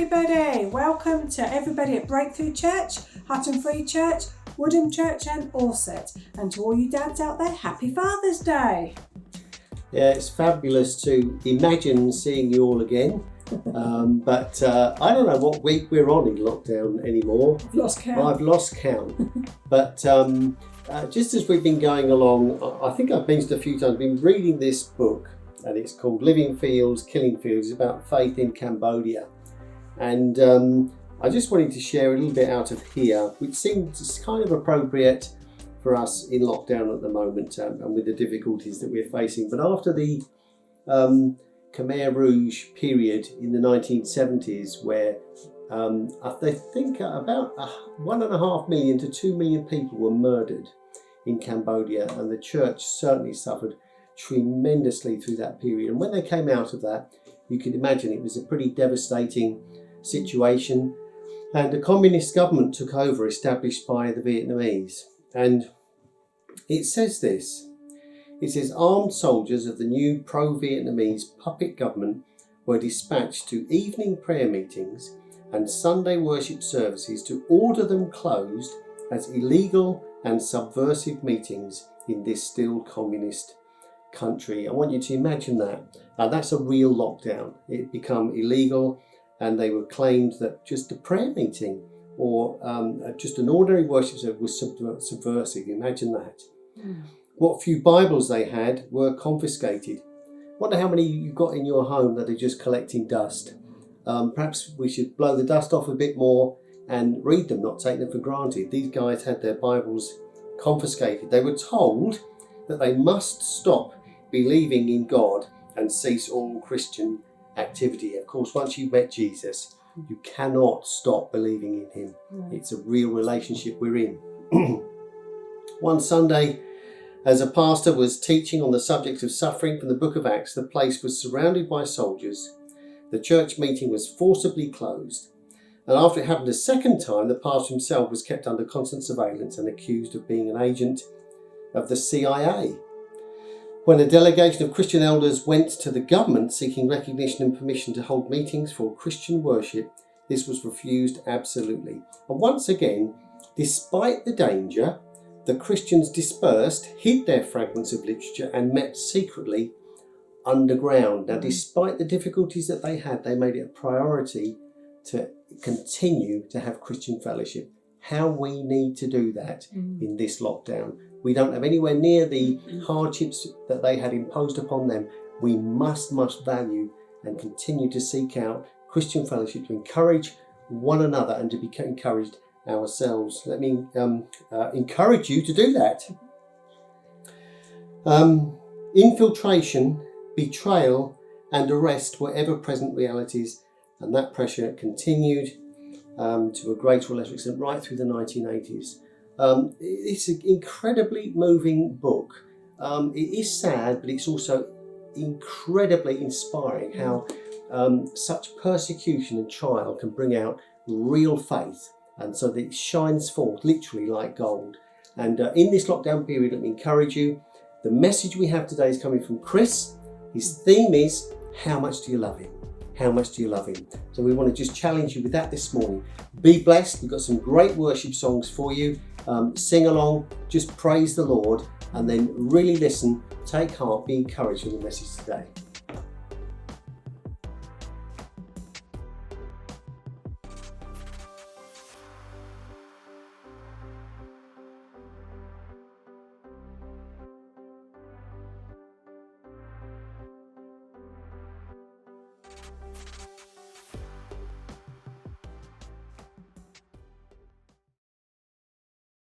everybody. Welcome to everybody at Breakthru Church, Hutton Free Church, Woodham Church and Orsett. And to all you dads out there, happy Father's Day. Yeah, it's fabulous to imagine seeing you all again. But I don't know what week we're on in lockdown anymore. I've lost count. I've lost count. But just as we've been going along, I think I've mentioned a few times, I've been reading this book, and it's called Living Fields, Killing Fields. It's about faith in Cambodia. And I just wanted to share a little bit out of here, which seems kind of appropriate for us in lockdown at the moment and with the difficulties that we're facing. But after the Khmer Rouge period in the 1970s, where I think about 1.5 million to 2 million people were murdered in Cambodia, and the church certainly suffered tremendously through that period. And when they came out of that, you can imagine it was a pretty devastating situation, and a communist government took over, established by the Vietnamese. And it says this. It says, armed soldiers of the new pro-Vietnamese puppet government were dispatched to evening prayer meetings and Sunday worship services to order them closed as illegal and subversive meetings in this still communist country. I want you to imagine that. That's a real lockdown. It became illegal, and they were claimed that just a prayer meeting or just an ordinary worship service was subversive. Imagine that. Mm. What few Bibles they had were confiscated. Wonder how many you've got in your home that are just collecting dust. Perhaps we should blow the dust off a bit more and read them, not take them for granted. These guys had their Bibles confiscated. They were told that they must stop believing in God and cease all Christian activity. Of course, once you've met Jesus, you cannot stop believing in him. It's a real relationship we're in. One Sunday, as a pastor was teaching on the subject of suffering from the book of Acts, the place was surrounded by soldiers. The church meeting was forcibly closed. And after it happened a second time, the pastor himself was kept under constant surveillance and accused of being an agent of the CIA. When a delegation of Christian elders went to the government seeking recognition and permission to hold meetings for Christian worship, this was refused absolutely. And once again, despite the danger, the Christians dispersed, hid their fragments of literature and met secretly underground. Now, despite the difficulties that they had, they made it a priority to continue to have Christian fellowship. How we need to do that in this lockdown. We don't have anywhere near the hardships that they had imposed upon them. We must value and continue to seek out Christian fellowship, to encourage one another and to be encouraged ourselves. Let me encourage you to do that. Infiltration, betrayal and arrest were ever-present realities, and that pressure continued to a greater or lesser extent right through the 1980s. It's an incredibly moving book. It is sad, but it's also incredibly inspiring how such persecution and trial can bring out real faith, and so that it shines forth literally like gold. And in this lockdown period, let me encourage you, the message we have today is coming from Chris. His theme is, how much do you love him? How much do you love him? So we want to just challenge you with that this morning. Be blessed. We've got some great worship songs for you. Sing along, just praise the Lord, and then really listen, take heart, be encouraged with the message today.